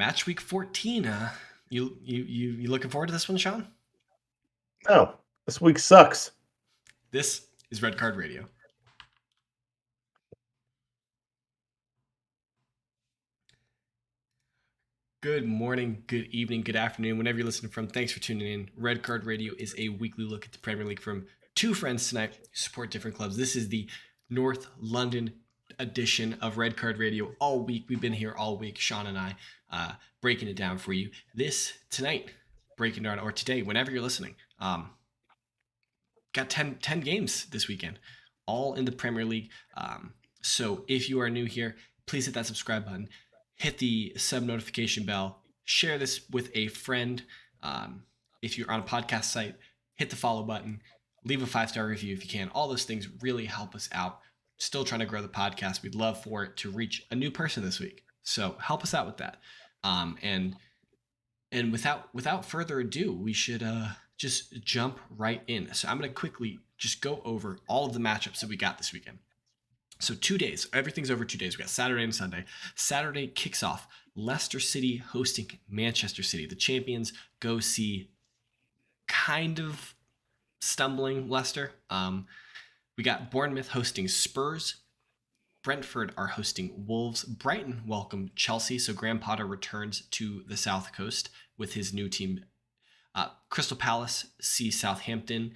Match week 14. You looking forward to this one, Sean? No, this week sucks. This is Red Card Radio. Good morning, good evening, good afternoon, whenever you're listening from. Thanks for tuning in. Red Card Radio is a weekly look at the Premier League from two friends tonight who support different clubs. This is the North London edition of Red Card Radio. All week, we've been here all week, Sean and I, breaking it down for you. Tonight, breaking down, or today, whenever you're listening, got 10 games this weekend, all in the Premier League. So if you are new here, please hit that subscribe button. Hit the sub notification bell, share this with a friend. If you're on a podcast site, hit the follow button, leave a 5-star review if you can. All those things really help us out. Still trying to grow the podcast. We'd love for it to reach a new person this week. So help us out with that. And without further ado, we should just jump right in. So I'm going to quickly just go over all of the matchups that we got this weekend. So 2 days, everything's over 2 days. We got Saturday and Sunday. Saturday kicks off Leicester City hosting Manchester City. The champions go see kind of stumbling Leicester. We got Bournemouth hosting Spurs. Brentford are hosting Wolves. Brighton welcome Chelsea. So Graham Potter returns to the South Coast with his new team. Crystal Palace see Southampton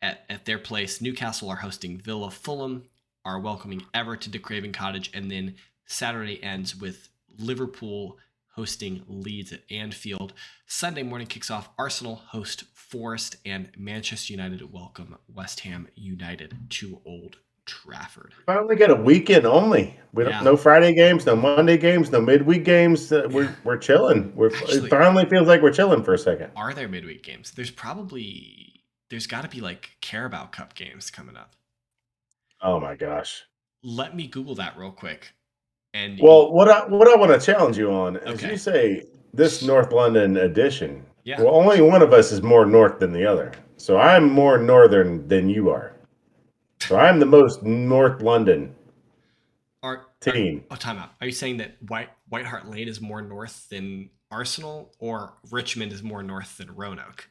at their place. Newcastle are hosting Villa. Fulham are welcoming Everton to Craven Cottage. And then Saturday ends with Liverpool hosting Leeds at Anfield. Sunday morning kicks off Arsenal host Forest, and Manchester United welcome West Ham United to Old Trafford. Finally got a weekend only. No Friday games, no Monday games, no midweek games. We're chilling. It finally feels like we're chilling for a second. Are there midweek games? There's got to be like Carabao Cup games coming up. Oh my gosh! Let me Google that real quick. What I want to challenge you on is you say this North London edition. Yeah. Well, only one of us is more north than the other. So I'm more northern than you are. So I'm the most North London team. Time out. Are you saying that White Hart Lane is more north than Arsenal, or Richmond is more north than Roanoke?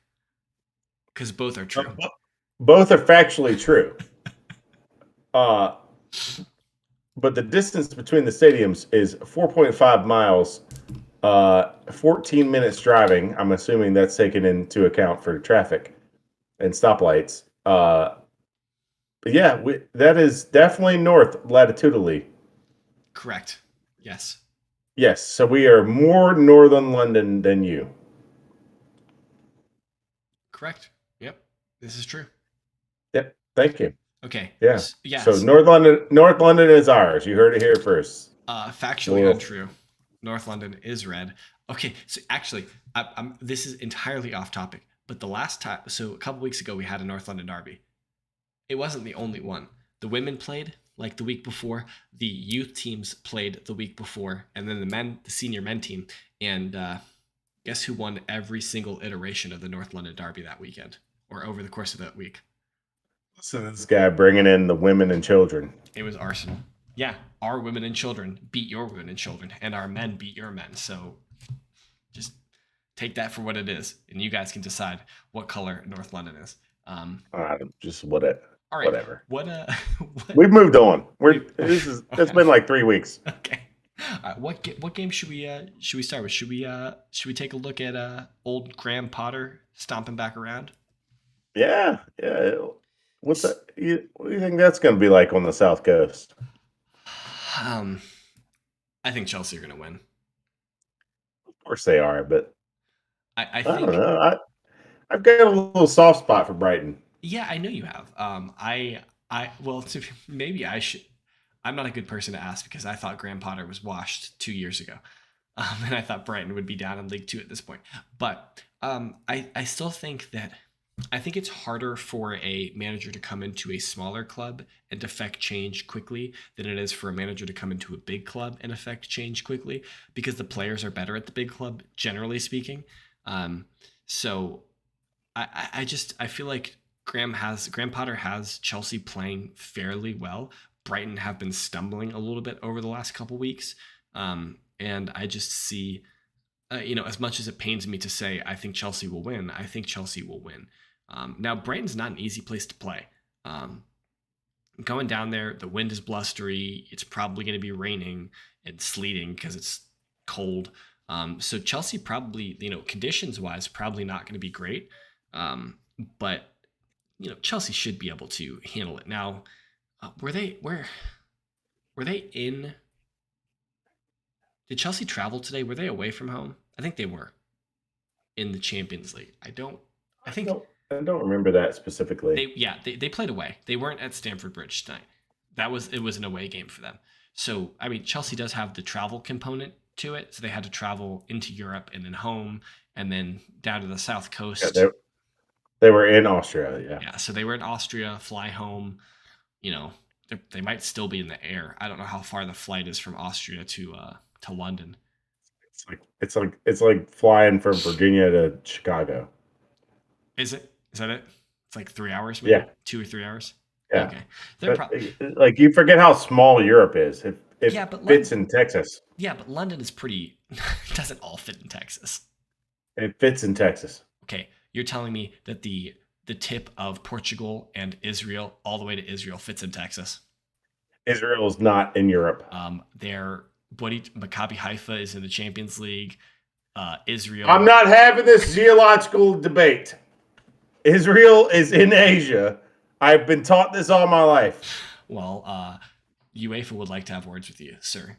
Because both are true. Both are factually true. But the distance between the stadiums is 4.5 miles, 14 minutes driving. I'm assuming that's taken into account for traffic and stoplights. But yeah, that is definitely north latitudinally. Correct. Yes. Yes. So we are more northern London than you. Correct. Yep. This is true. Yep. Thank you. Okay. Yeah. So North London is ours. You heard it here first. Factually untrue. North London is red. Okay. So actually, this is entirely off topic. But the last time, so a couple weeks ago, we had a North London derby. It wasn't the only one. The women played like the week before. The youth teams played the week before, and then the senior men team. And guess who won every single iteration of the North London derby that weekend, or over the course of that week? So this guy bringing in the women and children. It was Arsenal. Yeah, our women and children beat your women and children, and our men beat your men. So just take that for what it is, and you guys can decide what color North London is. Just whatever. All right. Whatever. What We've moved on. It's been like 3 weeks. Okay. What game should we start with? Should we take a look at old Graham Potter stomping back around? Yeah. What do you think that's going to be like on the South Coast? I think Chelsea are going to win. Of course they are, but I don't know. I've got a little soft spot for Brighton. Yeah, I know you have. Maybe I should. I'm not a good person to ask because I thought Graham Potter was washed 2 years ago, and I thought Brighton would be down in League Two at this point. But I still think that. I think it's harder for a manager to come into a smaller club and affect change quickly than it is for a manager to come into a big club and affect change quickly, because the players are better at the big club, generally speaking. So I feel like Graham Potter has Chelsea playing fairly well. Brighton have been stumbling a little bit over the last couple weeks. And I just see, as much as it pains me to say I think Chelsea will win, I think Chelsea will win. Now, Brighton's not an easy place to play. Going down there, the wind is blustery. It's probably going to be raining and sleeting because it's cold. So Chelsea probably, conditions wise, probably not going to be great. But Chelsea should be able to handle it. Now, were they in? Did Chelsea travel today? Were they away from home? I think they were in the Champions League. I think I don't remember that specifically. They played away. They weren't at Stamford Bridge tonight. It was an away game for them. So I mean, Chelsea does have the travel component to it. So they had to travel into Europe and then home and then down to the South Coast. Yeah, they were in Austria. Yeah. Yeah. So they were in Austria, fly home. They might still be in the air. I don't know how far the flight is from Austria to London. It's like flying from Virginia to Chicago. Is it? Is that it? It's like 3 hours, maybe? Yeah. 2 or 3 hours? Yeah. Okay. Like, you forget how small Europe is. It fits in Texas. Yeah, but London is pretty... It doesn't all fit in Texas. It fits in Texas. Okay, you're telling me that the tip of Portugal and Israel, all the way to Israel, fits in Texas? Israel is not in Europe. Maccabi Haifa is in the Champions League. Israel... I'm not having this geological debate. Israel is in Asia. I've been taught this all my life. Well, UEFA would like to have words with you, sir.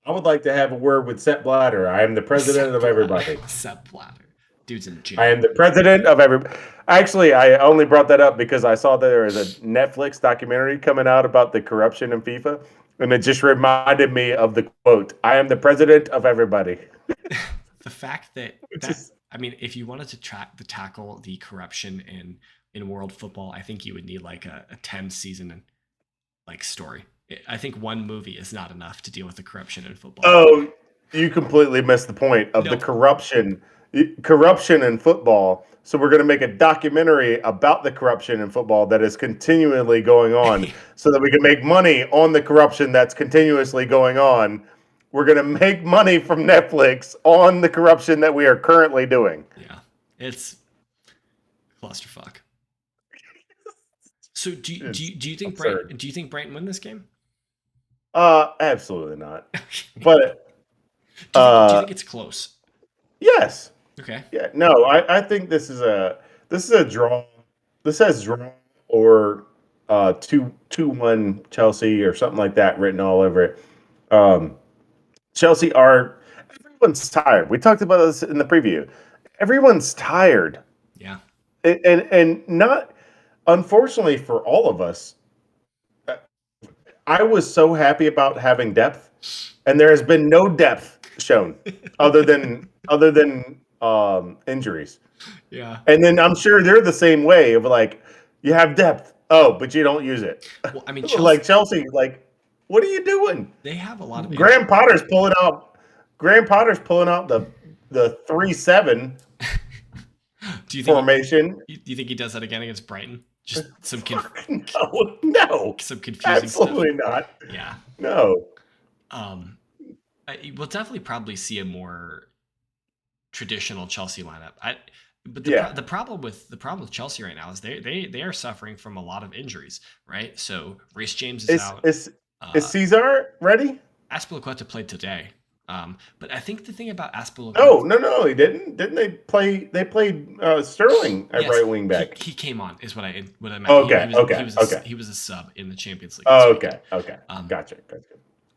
I would like to have a word with Sepp Blatter. I am the president of everybody. Sepp Blatter. Dude's in jail. I am the president of everybody. Actually, I only brought that up because I saw that there was a Netflix documentary coming out about the corruption in FIFA, and it just reminded me of the quote, I am the president of everybody. The fact that if you wanted to tackle the corruption in world football, I think you would need like a 10 season story. I think one movie is not enough to deal with the corruption in football. Oh, you completely missed the point of the corruption in football. So we're going to make a documentary about the corruption in football that is continually going on so that we can make money on the corruption that's continuously going on. We're going to make money from Netflix on the corruption that we are currently doing. Yeah, it's clusterfuck. So do you think Brighton win this game? Absolutely not. But do you think it's close? Yes. Okay. Yeah. No, I think this is a draw. This has draw or 2-1 Chelsea or something like that written all over it. Chelsea everyone's tired. We talked about this in the preview. Everyone's tired. Yeah. And not, unfortunately for all of us, I was so happy about having depth, and there has been no depth shown other than injuries. Yeah. And then I'm sure they're the same way of like, you have depth, but you don't use it. Well, I mean, Chelsea, what are you doing? They have a lot of Graham Potter's pulling out the 3-7 formation. Do you think he does that again against Brighton? Just some no, some confusing absolutely stuff. Not. Yeah. No. We'll definitely probably see a more traditional Chelsea lineup. But the problem with Chelsea right now is they are suffering from a lot of injuries, right? So Reece James is out. Is Cesar ready? Azpilicueta played today. But I think the thing about Azpilicueta... No, he didn't. Didn't they play? They played Sterling at right wing back. He came on, is what I meant. Okay. He was a sub in the Champions League. Okay. Gotcha.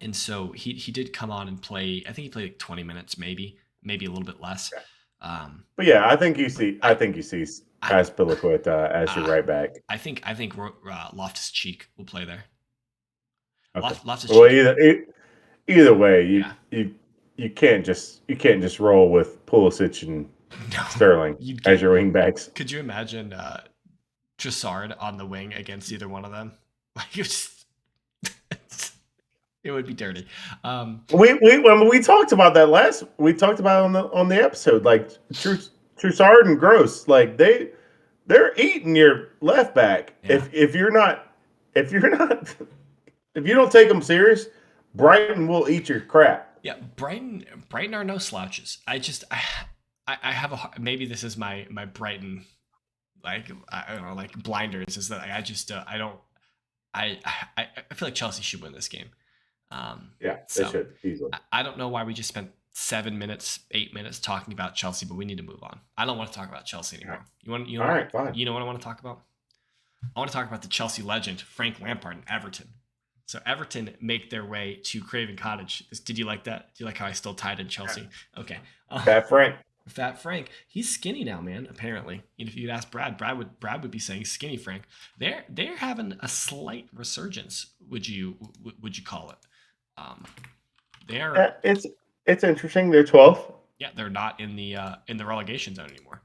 And so he did come on and play. I think he played like 20 minutes, maybe a little bit less. Okay. But yeah, I think you see Azpilicueta as your right back. I think Loftus-Cheek will play there. Okay. Loftus-Cheek. Well, either way, you can't just roll with Pulisic and Sterling as your wing backs. Could you imagine Trossard on the wing against either one of them? Like it would be dirty. We talked about that we talked about it on the episode. Like Trossard and Gross, like they're eating your left back. Yeah. If you don't take them serious, Brighton will eat your crap. Yeah, Brighton are no slouches. I have maybe this is my Brighton, like, I don't know, like blinders, is that I just I don't I feel like Chelsea should win this game. Yeah, they So should easily. I don't know why we just spent 7 minutes, 8 minutes talking about Chelsea, but we need to move on. I don't want to talk about Chelsea All right, anymore. all right, fine. You know what I want to talk about? I want to talk about the Chelsea legend Frank Lampard and Everton. So Everton make their way to Craven Cottage. Did you like that? Do you like how I still tied in Chelsea? Okay. Fat Frank. Fat Frank, he's skinny now, man. Apparently, if you'd ask Brad would be saying skinny Frank. They're having a slight resurgence. Would you call it? Um, they're Yeah, it's interesting. They're 12th. yeah, they're not in the relegation zone anymore.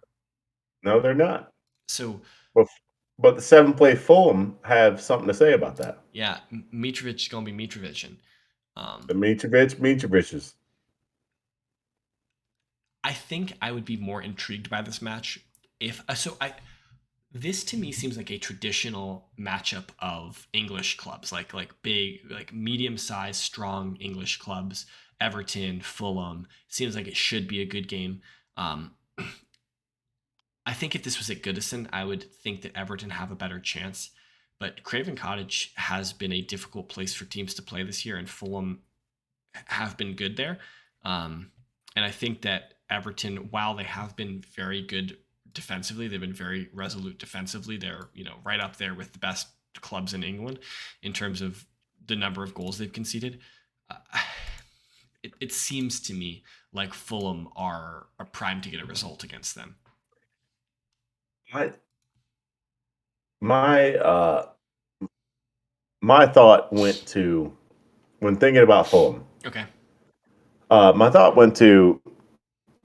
No, they're not. So But but the seventh place Fulham have something to say about that. yeah, Mitrovic is gonna be Mitrovic, and The um, Mitrovic's. I think I would be more intrigued by this match if so. I This to me seems like a traditional matchup of English clubs, like big, like medium sized, strong English clubs. Everton, Fulham. Seems like it should be a good game. Um, I think if this was at Goodison, I would think that Everton have a better chance. But Craven Cottage has been a difficult place for teams to play this year, and Fulham have been good there. And I think that Everton, while they have been very good defensively, they've been very resolute defensively. They're right up there with the best clubs in England in terms of the number of goals they've conceded. Uh, it seems to me like Fulham are primed to get a result against them. My my my thought went to when thinking about Fulham. Okay. My thought went to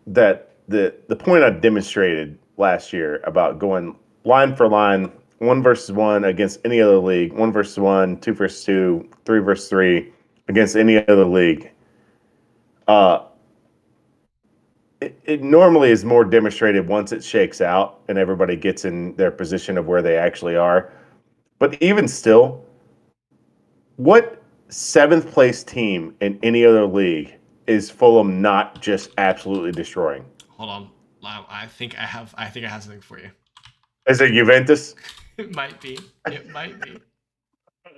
that the point I demonstrated last year about going line for line, one versus one against any other league, one versus one, two versus two, three versus three against any other league. Uh, it normally is more demonstrated once it shakes out and everybody gets in their position of where they actually are. But even still, what seventh place team in any other league is Fulham not just absolutely destroying? Hold on. I think I have something for you. Is it Juventus? It might be. It might be.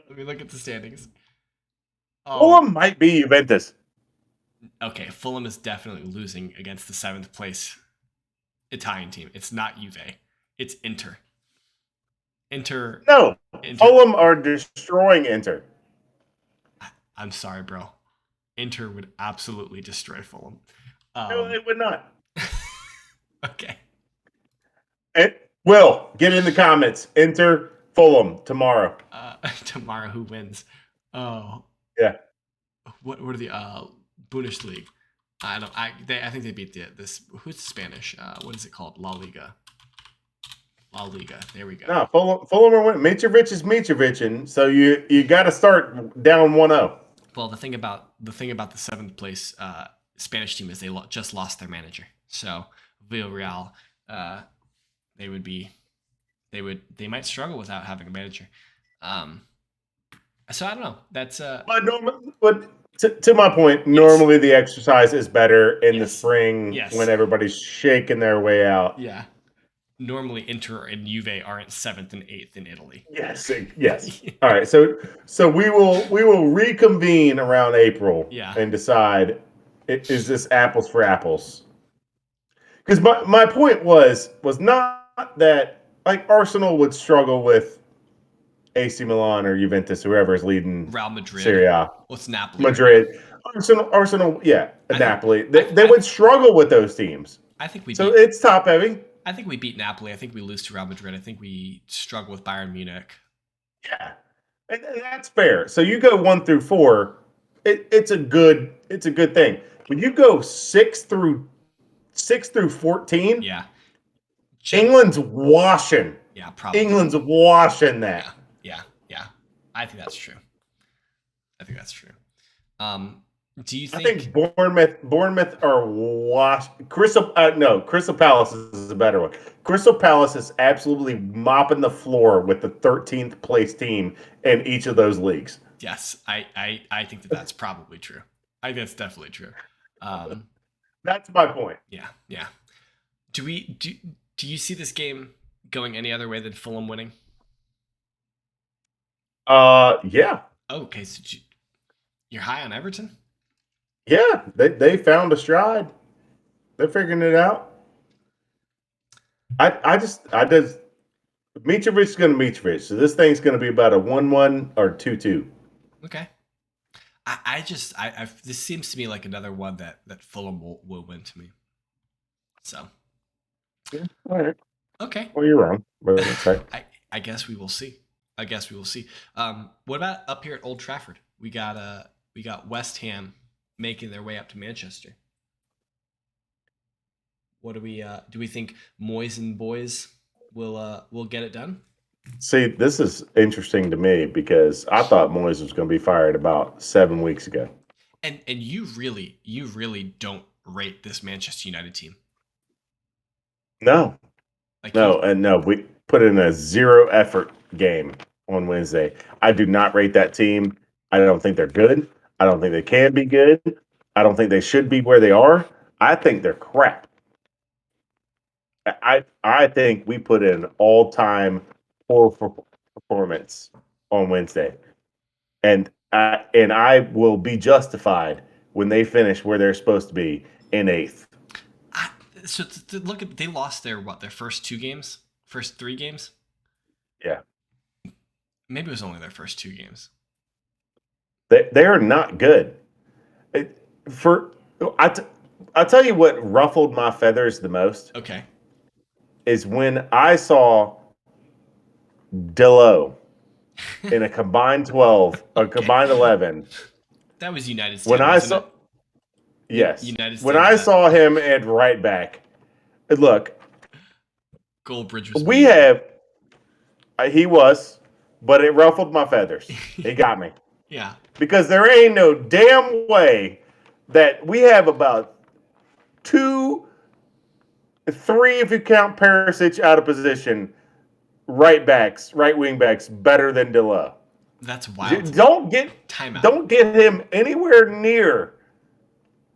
Let me look at the standings. Oh, Fulham might be Juventus. okay. Fulham is definitely losing against the seventh place Italian team. It's not Juve. It's Inter. Inter. No, Inter. Fulham are destroying Inter. I'm sorry, bro. Inter would absolutely destroy Fulham. No, they would not. Okay. And Will, get in the comments. Inter Fulham tomorrow. Tomorrow, who wins? Oh, Yeah. what are the Bundesliga? I don't. I think they beat this. Who's Spanish? What is it called? La Liga. La Liga. There we go. No, Fulham are winning. Mitrovic is Mitrovicing, so you got to start down 1-0. Well, the seventh place Spanish team is they just lost their manager. So Villarreal, they would be, they might struggle without having a manager. So I don't know. That's But to my point, normally the exercise is better in the spring when everybody's shaking their way out. Yeah. Normally, Inter and Juve aren't 7th and 8th in Italy. Yes. All right. So we will reconvene around April and decide, is this apples for apples? Because my point was not that like Arsenal would struggle with AC Milan or Juventus, whoever is leading Real Madrid. Serie A. What's Napoli? Madrid. Arsenal, yeah, Napoli. They would struggle with those teams. I think we. So it's top heavy. I think we beat Napoli. I think we lose to Real Madrid. I think we struggle with Bayern Munich. Yeah, and that's fair. So you go 1 through 4. It's a good thing. When you go 6 through 14, yeah, England's washing. Yeah, probably. England's washing that. Yeah. I think that's true. Do you think? I think Bournemouth are washed. Crystal Palace is a better one. Crystal Palace is absolutely mopping the floor with the 13th place team in each of those leagues. Yes, I think that's probably true. I think that's definitely true. Um, That's my point. yeah, yeah. Do you see this game going any other way than Fulham winning? Yeah, Oh, okay, so you're high on Everton. yeah. They found a stride. They're figuring it out. I just Mitrovic is going to Mitrovic. So this thing's going to be about a 1-1 or 2-2. Okay. This seems to me like another one that Fulham will win to me. So Yeah. All right. okay, Well, you're wrong, but that's right. I guess we will see. I guess we will see. What about up here at Old Trafford? We got West Ham making their way up to Manchester. What do we think Moyes and boys will get it done? See, this is interesting to me because I thought Moyes was going to be fired about 7 weeks ago. And you really don't rate this Manchester United team. No, Like you no, and no. We put in a zero effort game on Wednesday. I do not rate that team. I don't think they're good. I don't think they can be good. I don't think they should be where they are. I think they're crap. I think we put in an all time poor performance on Wednesday, and I will be justified when they finish where they're supposed to be in eighth. I, so look at they lost their first two games, first three games. Yeah, Maybe it was only their first two games. they are not good. It, for I t- I tell you what ruffled my feathers the most Okay. is when I saw Dillo in a combined 12 or Okay. combined 11. That was United When Stand, I wasn't saw it? Yes, United when Stand I had that saw him at right back, look, goal bridge was we weaving. have he was, but it ruffled my feathers. It got me Yeah. because there ain't no damn way that we have about two, three if you count Perisic out of position, right wing backs better than Dilla. That's wild to me. Don't get Timeout. don't get him anywhere near,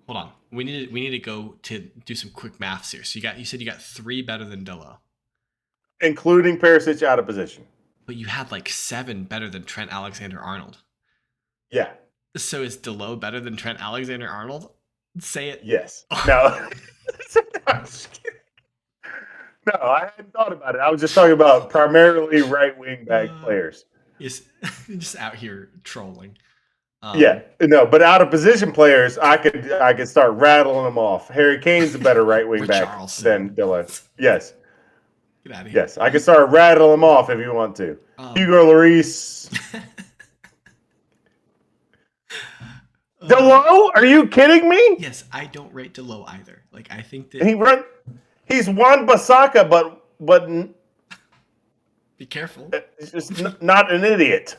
Hold on. We need to go to do some quick maths here. So you said you got three better than Dillo, including Perisic out of position. but you had like seven better than Trent Alexander Arnold. Yeah. So is Dillo better than Trent Alexander Arnold? Say it. Yes. No. No, I hadn't thought about it. I was just talking about primarily right wing back uh, players. is just out here trolling. Yeah, no, but out of position players, I could start rattling them off. Harry Kane's a better right wing back than Richarlison. Dillon. Yes, Get out of here. yes, I can start rattling them off if you want to. Um, Hugo Lloris, uh, Delo? Are you kidding me? yes, I don't rate Dillo either. Like I think that He run. He's Juan Basaka, but be careful. he's just not an idiot.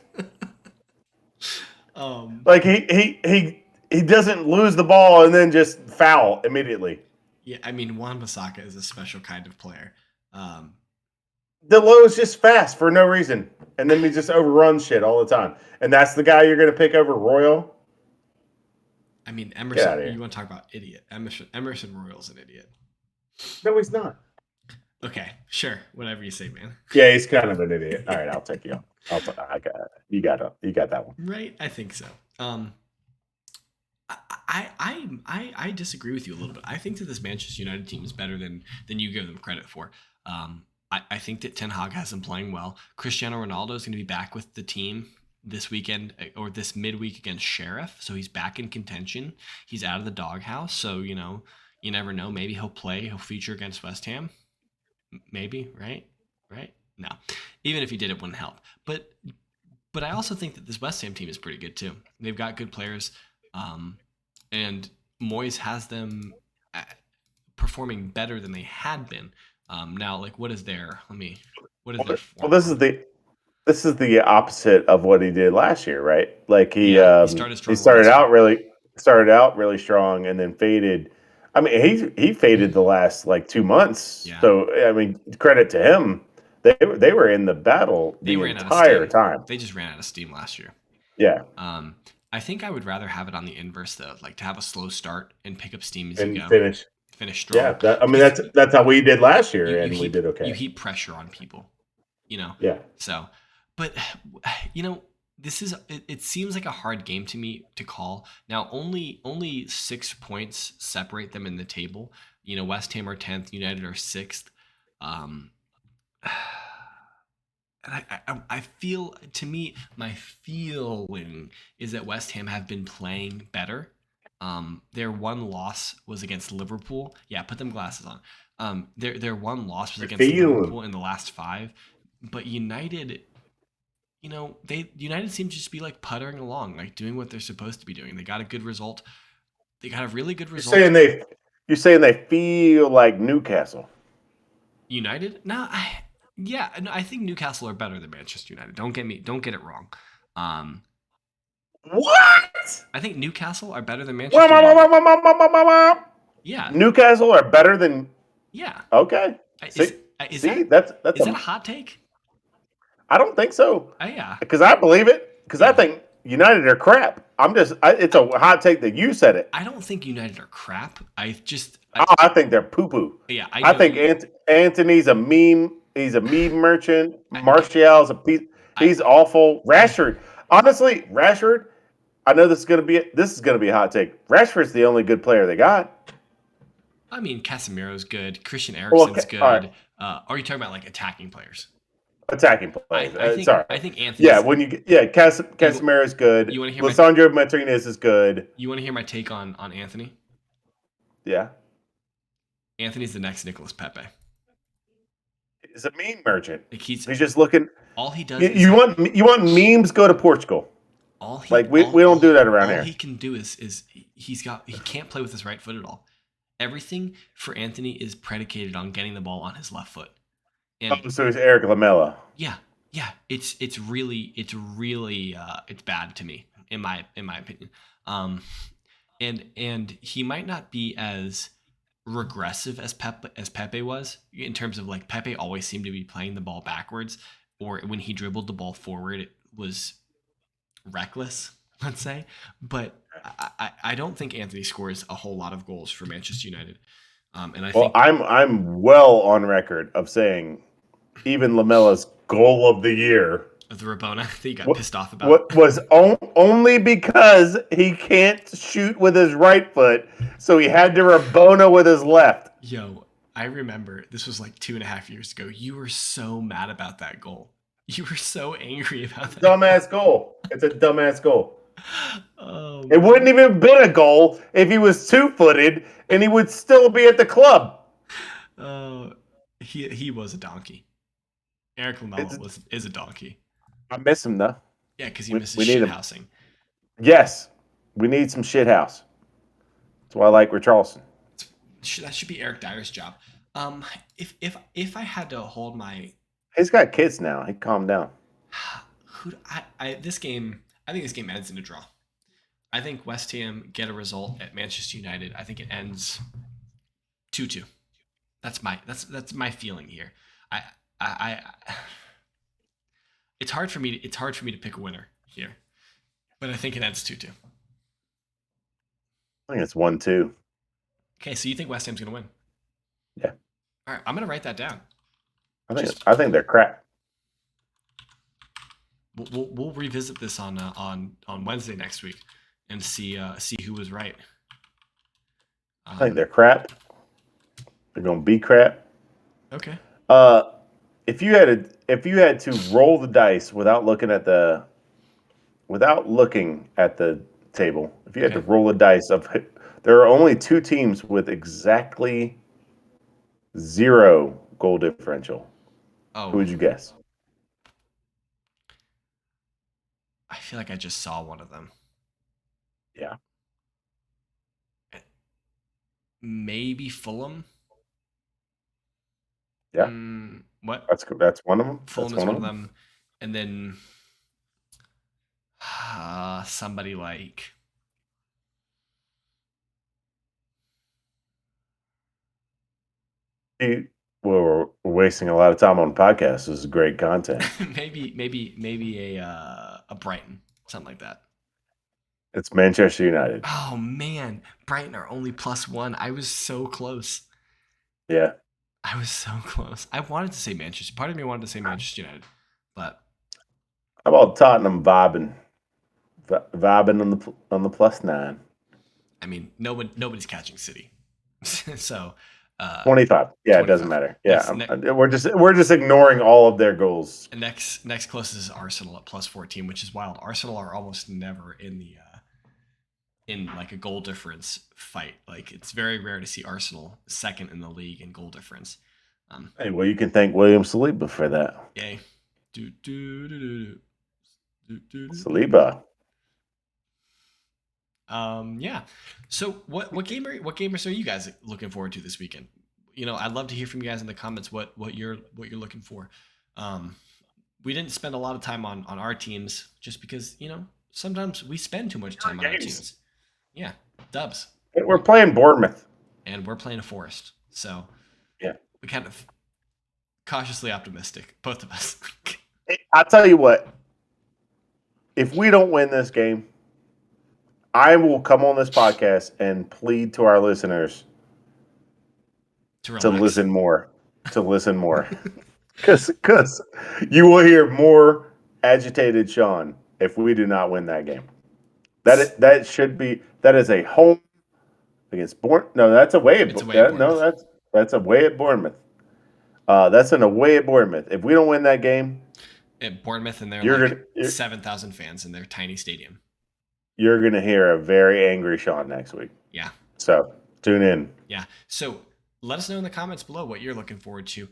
Um, Like he doesn't lose the ball and then just foul immediately. yeah, I mean Juan Bissaka is a special kind of player. Um, Delo is just fast for no reason, and then he just overruns shit all the time. And that's the guy you're going to pick over Royal. I mean Get Emerson. out of here. You want to talk about idiot? Emerson Royal's an idiot. No, he's not. Okay, sure, whatever you say, man. Yeah, he's kind of an idiot. All right, I'll take you. You got that one. Right? I think so. I disagree with you a little bit. I think that this Manchester United team is better than you give them credit for. I think that Ten Hag has them playing well. Cristiano Ronaldo is going to be back with the team this weekend or this midweek against Sheriff, so he's back in contention. He's out of the doghouse, so you never know. Maybe he'll play. He'll feature against West Ham. Maybe, right? Right? No. Even if he did, it wouldn't help. But I also think that this West Ham team is pretty good too. They've got good players, and Moyes has them performing better than they had been. Now, like, what is their? What is their Well, form? this is the opposite of what he did last year, right? Like Yeah, he started he strong last year. started out really strong and then faded. I mean, he faded the last like 2 months. Yeah. So I mean, credit to him. They were in the battle They the ran out of entire steam. time. They just ran out of steam last year. Yeah. I think I would rather have it on the inverse though, like to have a slow start and pick up steam as you and go, finish. finish Yeah, strong. I mean Because that's how we did last you year, you and we heap did you okay. heap pressure on people, you know. Yeah, So, but this is it seems like a hard game to me to call. Now only 6 points separate them in the table. West Ham are 10th, United are 6th. Um, and I feel, to me, my feeling is that West Ham have been playing better. Their one loss was against Liverpool. Yeah, put them glasses on. Their one loss was I against feel him. Liverpool in the last five, but United, United seem to just be like puttering along, like doing what they're supposed to be doing. They got a good result. They got a really good You're result. saying they feel like Newcastle. United? No, yeah, no, I think Newcastle are better than Manchester United. Don't get it wrong. Um, What? I think Newcastle are better than Wah, Manchester wah, wah, United. wah, wah, wah, wah, wah, wah. Yeah, Newcastle are better than. yeah. Okay. Is See, is see, that that's is that a. a hot take? I don't think so, Yeah, because I believe it. Because I yeah. think United are crap. It's I, a hot take that you said it. I don't think United are crap. I think they're poo poo. Yeah, I I know think you. Anthony's a meme. He's a meme merchant. I Martial's a piece. I, He's awful. I Rashford, honestly, Rashford. I know this is gonna be a hot take. Rashford's the only good player they got. I mean, Casemiro's good. Christian Well, Eriksen's all right, good. Are you talking about like attacking players? attacking I players. I think Sorry. I think Yeah, Anthony's. when You Casemiro's good. you want to hear my Lisandro Martinez is good. take on Anthony? Yeah, Anthony's the next Nicolas Pepe. he's a meme merchant. Like He's just looking. all he does You, is you want you want memes? Go to Portugal. Like we don't do that around all here. he can do is he can't play with his right foot at all. Everything for Anthony is predicated on getting the ball on his left foot. And Oh, so he's Eric Lamela. yeah, yeah, it's bad to me, in my opinion. Um and he might not be as regressive as Pepe was, in terms of, like, Pepe always seemed to be playing the ball backwards, or when he dribbled the ball forward it was reckless, let's say. But I don't think Anthony scores a whole lot of goals for Manchester United. And I Well, think I'm well on record of saying even Lamela's goal of the year the Rabona that you got what pissed off about. what was only because he can't shoot with his right foot, so he had to Rabona with his left. Yo, I remember this was like 2.5 years ago. You were so mad about that goal. You were so angry about that goal. Dumbass goal. It's a dumbass goal. Oh It wouldn't man. even have been a goal if he was 2-footed, and he would still be at the club. Uh, he was a donkey. Eric Lamella It's, is a donkey. I miss him though. Yeah, because he misses We need him. shithousing. Yes, we need some shit house. That's why I like Richarlison. That should be Eric Dyer's job. If I had to hold my He's got kids now. He calmed down. who this game, I think this game ends in a draw. I think West Ham get a result at Manchester United. I think it ends 2-2. That's my feeling here. I it's hard for me to pick a winner here, but I think it ends 2-2. I think it's 1-2. Okay, so you think West Ham's gonna win? Yeah, All right, I'm gonna write that down. I think they're crap. We'll revisit this on Wednesday next week and see who was right. I think they're crap. They're gonna be crap. Okay. If you had to roll the dice without looking at the table, if you had to Okay. roll the dice of, there are only two teams with exactly 0 goal differential. Who Oh, would you guess? I feel like I just saw one of them. Yeah, Maybe Fulham. yeah, What? that's one of them. Fulham That's is one one of of them. them, and then somebody like We're wasting a lot of time on podcasts. This is great content. maybe a Brighton, something like that. It's Manchester United. Oh man, Brighton are only +1. I was so close. Yeah. I was so close. I wanted to say Manchester. Part of me wanted to say Manchester United, but How about Tottenham vibing on the +9? I mean, nobody's catching City, so 25. Yeah, it doesn't 25. matter. Yeah, Next, we're just ignoring all of their goals. next closest is Arsenal at +14, which is wild. Arsenal are almost never in the in like a goal difference fight. Like it's very rare to see Arsenal second in the league in goal difference. Hey, well, you can thank William Saliba for that. Yay. Do, do, do, do, do, do, do, do. Saliba. Yeah. So what gamers are you guys looking forward to this weekend? You know, I'd love to hear from you guys in the comments what you're looking for. We didn't spend a lot of time on our teams just because, you know, sometimes we spend too much time on our teams. Yeah, dubs. We're playing Bournemouth. And we're playing a Forest. So Yeah. we kind of cautiously optimistic, both of us. I'll tell you what. If we don't win this game, I will come on this podcast and plead to our listeners to listen more. To listen more. Because you will hear more agitated Sean if we do not win that game. That is a home against Bournemouth. No, that's away at Bournemouth. No, that's away at Bournemouth. That's an away at Bournemouth. If we don't win that game, at Bournemouth, and they're 7,000 fans in their tiny stadium. You're gonna hear a very angry Sean next week. Yeah. So tune in. Yeah. So let us know in the comments below what you're looking forward to.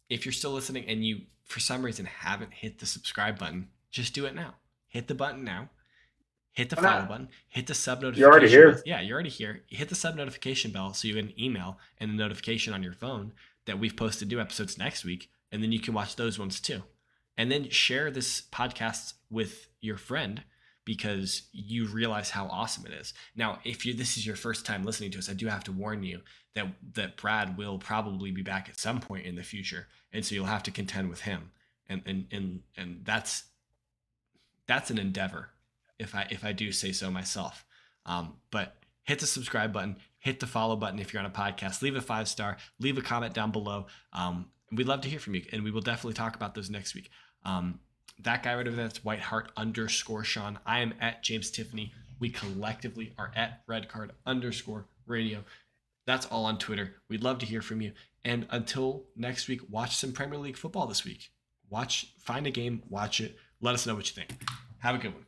If you're still listening and you, for some reason, haven't hit the subscribe button, just do it now. Hit the button now. Hit the follow button. Hit the sub notification. You're already here. Yeah, you're already here. Hit the sub notification bell so you get an email and a notification on your phone that we've posted new episodes next week, and then you can watch those ones too. And then share this podcast with your friend because you realize how awesome it is. Now, if this is your first time listening to us, I do have to warn you that Brad will probably be back at some point in the future, and so you'll have to contend with him, and that's an endeavor, if I do say so myself. But hit the subscribe button, hit the follow button if you're on a podcast, leave a 5-star, leave a comment down below. We'd love to hear from you, and we will definitely talk about those next week. That guy right over there, that's Whiteheart_Sean. I am at James Tiffany. We collectively are at redcard_radio. That's all on Twitter. We'd love to hear from you. And until next week, watch some Premier League football this week. Find a game, watch it. Let us know what you think. Have a good one.